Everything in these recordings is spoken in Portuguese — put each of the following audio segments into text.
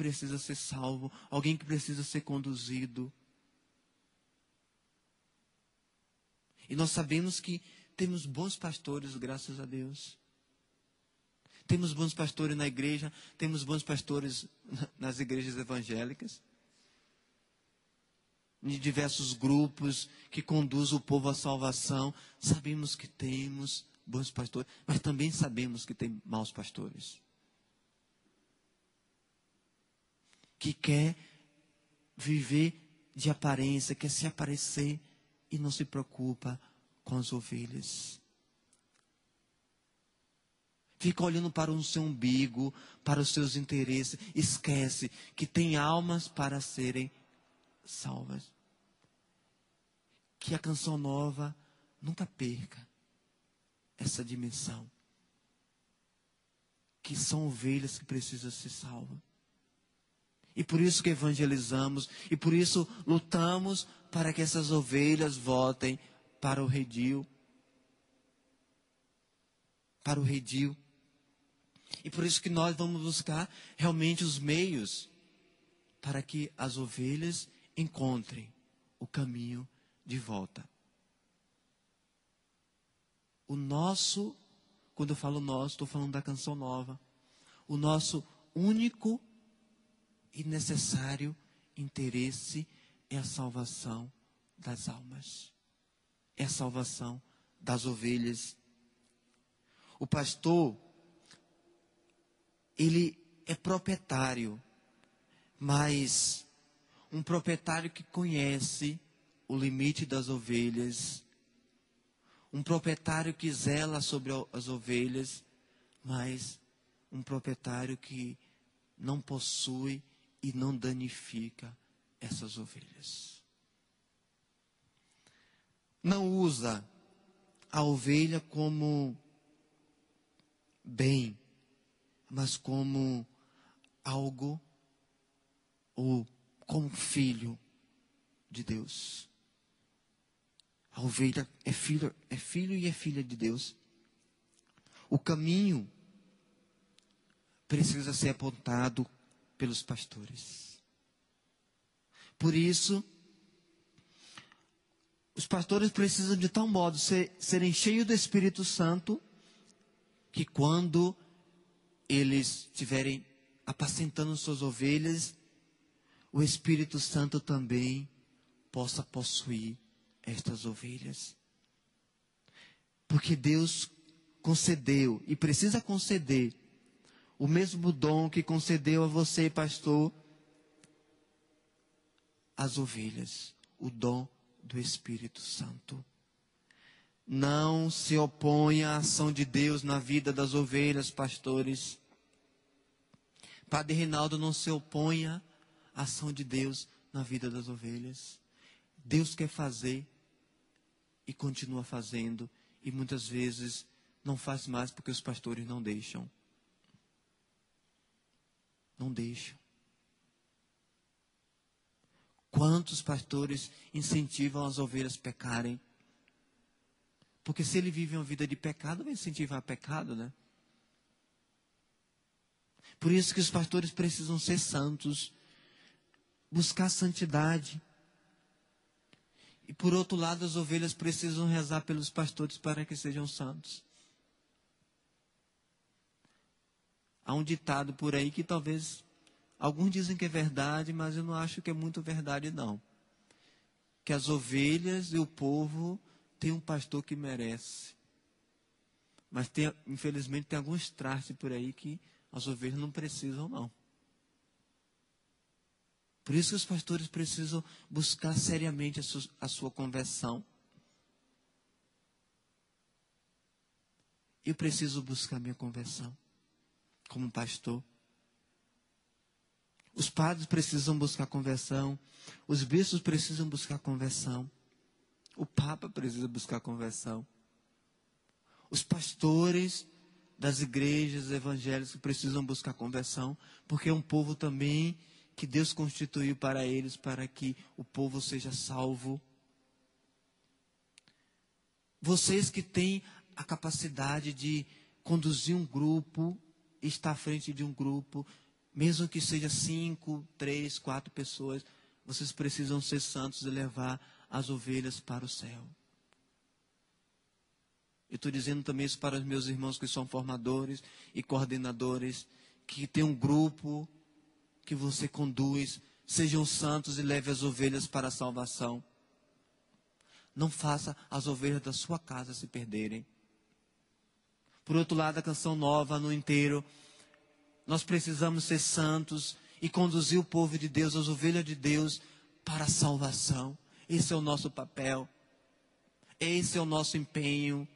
precisa ser salvo, alguém que precisa ser conduzido. E nós sabemos que temos bons pastores, graças a Deus. Temos bons pastores na igreja, temos bons pastores nas igrejas evangélicas. Em diversos grupos que conduzem o povo à salvação. Sabemos que temos bons pastores, mas também sabemos que tem maus pastores. Que quer viver de aparência, quer se aparecer e não se preocupa com as ovelhas. Fica olhando para o seu umbigo, para os seus interesses. Esquece que tem almas para serem salvas. Que a Canção Nova nunca perca essa dimensão. Que são ovelhas que precisam ser salvas. E por isso que evangelizamos. E por isso lutamos para que essas ovelhas voltem para o redil. Para o redil. E por isso que nós vamos buscar realmente os meios para que as ovelhas encontrem o caminho de volta. O nosso, quando eu falo nosso, estou falando da Canção Nova. O nosso único e necessário interesse é a salvação das almas. É a salvação das ovelhas. O pastor, ele é proprietário, mas um proprietário que conhece o limite das ovelhas, um proprietário que zela sobre as ovelhas, mas um proprietário que não possui e não danifica essas ovelhas. Não usa a ovelha como bem, mas como algo, ou como filho de Deus. A ovelha é filho e é filha de Deus. O caminho precisa ser apontado pelos pastores. Por isso, os pastores precisam de tal modo serem cheios do Espírito Santo, que quando eles estiverem apacentando suas ovelhas, o Espírito Santo também possa possuir estas ovelhas. Porque Deus concedeu e precisa conceder o mesmo dom que concedeu a você, pastor, as ovelhas, o dom do Espírito Santo. Não se oponha à ação de Deus na vida das ovelhas, pastores. Padre Reinaldo, não se oponha à ação de Deus na vida das ovelhas. Deus quer fazer e continua fazendo, e muitas vezes não faz mais porque os pastores não deixam. Não deixam. Quantos pastores incentivam as ovelhas a pecarem? Porque se ele vive uma vida de pecado, vai incentivar pecado, né? Por isso que os pastores precisam ser santos, buscar santidade. E por outro lado, as ovelhas precisam rezar pelos pastores para que sejam santos. Há um ditado por aí que talvez alguns dizem que é verdade, mas eu não acho que é muito verdade não. Que as ovelhas e o povo têm um pastor que merece. Mas infelizmente tem alguns trastes por aí que as ovelhas não precisam não. Por isso que os pastores precisam buscar seriamente a sua conversão. Eu preciso buscar minha conversão como pastor. Os padres precisam buscar conversão. Os bispos precisam buscar conversão. O Papa precisa buscar conversão. Os pastores das igrejas evangélicas precisam buscar conversão, porque é um povo também que Deus constituiu para eles, para que o povo seja salvo. Vocês que têm a capacidade de conduzir um grupo, estar à frente de um grupo, Mesmo que seja 5, 3, 4 pessoas, vocês precisam ser santos e levar as ovelhas para o céu. Eu estou dizendo também isso para os meus irmãos que são formadores e coordenadores, que tem um grupo que você conduz. Sejam santos e leve as ovelhas para a salvação. Não faça as ovelhas da sua casa se perderem. Por outro lado, a Canção Nova no inteiro, nós precisamos ser santos e conduzir o povo de Deus, as ovelhas de Deus, para a salvação. Esse é o nosso papel. Esse é o nosso empenho.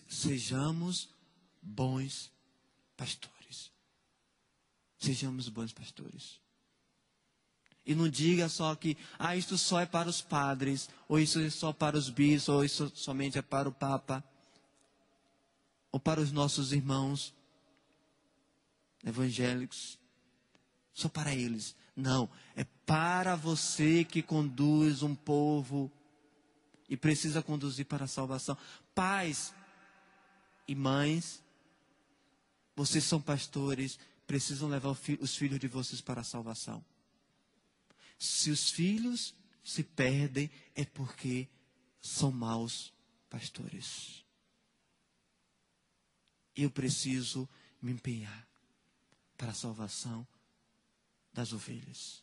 Sejamos bons pastores. Sejamos bons pastores. E não diga só que, isto só é para os padres, ou isso é só para os bispos, ou isso somente é para o Papa, ou para os nossos irmãos evangélicos, só para eles. Não, é para você que conduz um povo e precisa conduzir para a salvação. Pais e mães, vocês são pastores, precisam levar os filhos de vocês para a salvação. Se os filhos se perdem, é porque são maus pastores. Eu preciso me empenhar para a salvação das ovelhas.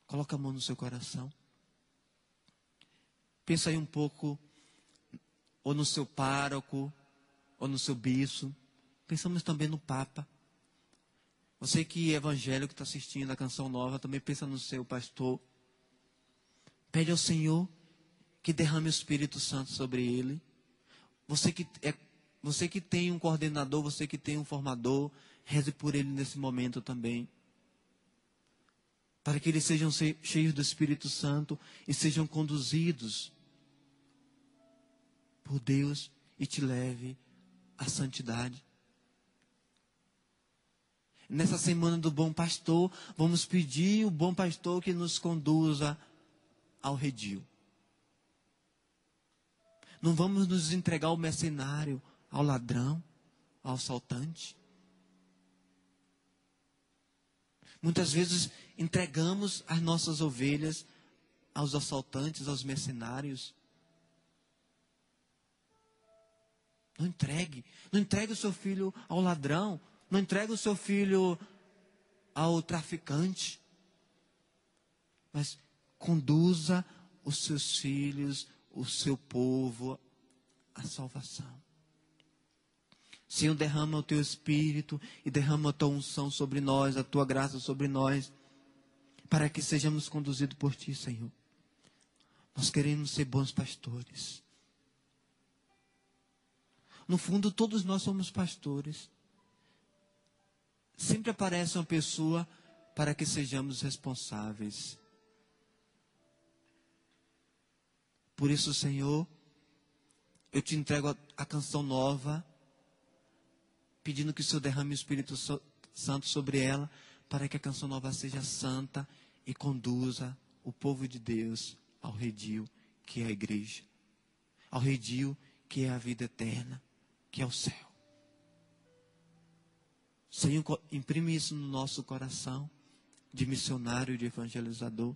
Coloca a mão no seu coração. Pensa aí um pouco, ou no seu pároco, ou no seu bispo. Pensamos também no Papa. Você que é evangélico, está assistindo a Canção Nova, também pensa no seu pastor. Pede ao Senhor que derrame o Espírito Santo sobre ele. Você que tem um coordenador, você que tem um formador, reze por ele nesse momento também. Para que eles sejam cheios do Espírito Santo e sejam conduzidos por Deus e te leve à santidade. Nessa semana do bom pastor, vamos pedir o bom pastor que nos conduza ao redil. Não vamos nos entregar ao mercenário, ao ladrão, ao assaltante. Muitas vezes entregamos as nossas ovelhas aos assaltantes, aos mercenários. Não entregue o seu filho ao ladrão. Não entregue o seu filho ao traficante. Mas conduza os seus filhos, o seu povo à salvação. Senhor, derrama o teu Espírito e derrama a tua unção sobre nós, a tua graça sobre nós, para que sejamos conduzidos por ti, Senhor. Nós queremos ser bons pastores. No fundo, todos nós somos pastores. Sempre aparece uma pessoa para que sejamos responsáveis. Por isso, Senhor, eu te entrego a Canção Nova, pedindo que o Senhor derrame o Espírito Santo sobre ela, para que a Canção Nova seja santa e conduza o povo de Deus ao redil, que é a igreja. Ao redil, que é a vida eterna, que é o céu. Senhor, imprime isso no nosso coração, de missionário, de evangelizador.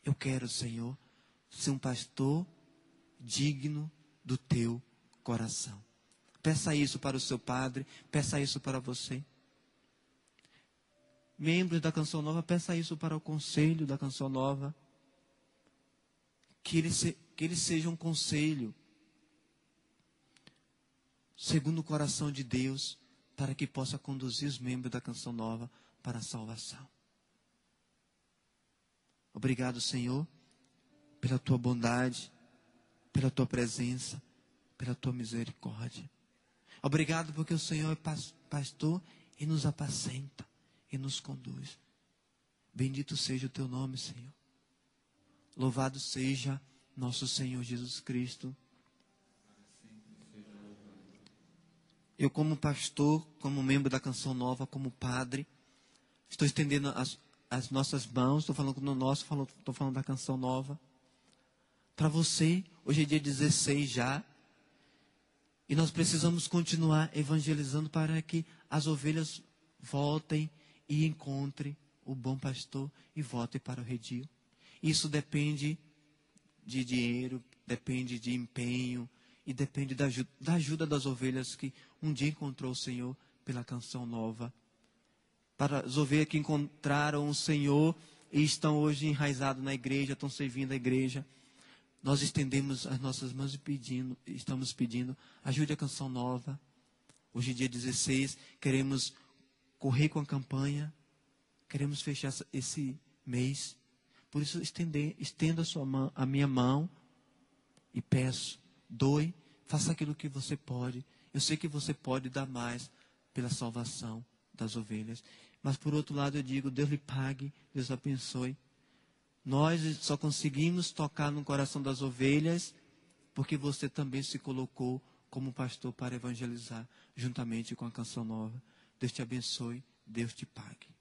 Eu quero, Senhor, ser um pastor digno do teu coração. Peça isso para o seu padre, peça isso para você. Membros da Canção Nova, peça isso para o conselho da Canção Nova. Que ele seja um conselho segundo o coração de Deus, para que possa conduzir os membros da Canção Nova para a salvação. Obrigado, Senhor, pela tua bondade, pela tua presença, pela tua misericórdia. Obrigado porque o Senhor é pastor e nos apacenta e nos conduz. Bendito seja o teu nome, Senhor. Louvado seja nosso Senhor Jesus Cristo. Eu, como pastor, como membro da Canção Nova, como padre, estou estendendo as nossas mãos, estou falando no nosso, estou falando da Canção Nova. Para você, hoje é dia 16 já, E nós precisamos continuar evangelizando para que as ovelhas voltem e encontrem o bom pastor e voltem para o redil. Isso depende de dinheiro, depende de empenho e depende da ajuda das ovelhas que um dia encontrou o Senhor pela canção nova. Para as ovelhas que encontraram o Senhor e estão hoje enraizadas na igreja, estão servindo a igreja, nós estendemos as nossas mãos e estamos pedindo, ajude a canção nova. Hoje, dia 16, queremos correr com a campanha, queremos fechar esse mês. Por isso, estenda a minha mão e peço, doe, faça aquilo que você pode. Eu sei que você pode dar mais pela salvação das ovelhas. Mas, por outro lado, eu digo, Deus lhe pague, Deus abençoe. Nós só conseguimos tocar no coração das ovelhas porque você também se colocou como pastor para evangelizar, juntamente com a canção nova. Deus te abençoe, Deus te pague.